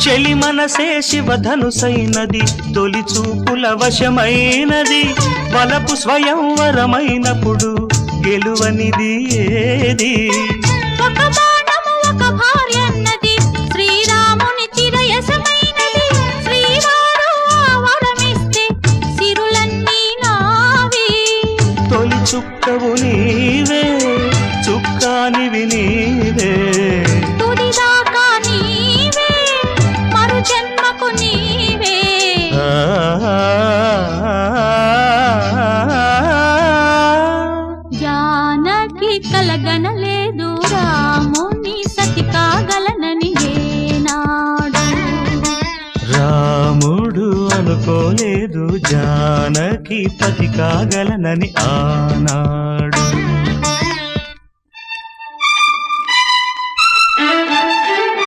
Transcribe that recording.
చెలి మనసే శివధనుసైనది తొలి చూపుల వశమైనది వలపు స్వయంవరమైనప్పుడు గెలువనిది ఏది ఒక బాణము ఒక భార్య అన్నది శ్రీరాముని చిరయసమైనది శ్రీవారు వరమిస్తే సిరులన్నీ నావి తొలి చుక్కవు నీవే చుక్కానివి నీవే తుదిదాకా నీవే మరు జన్మకు నీవే జానకి కలగనలేదు రాముని సతి కాగలనని ఏనాడు రాముడు అనుకోలేదు జానకి పతి కాగలనని ఆనాడు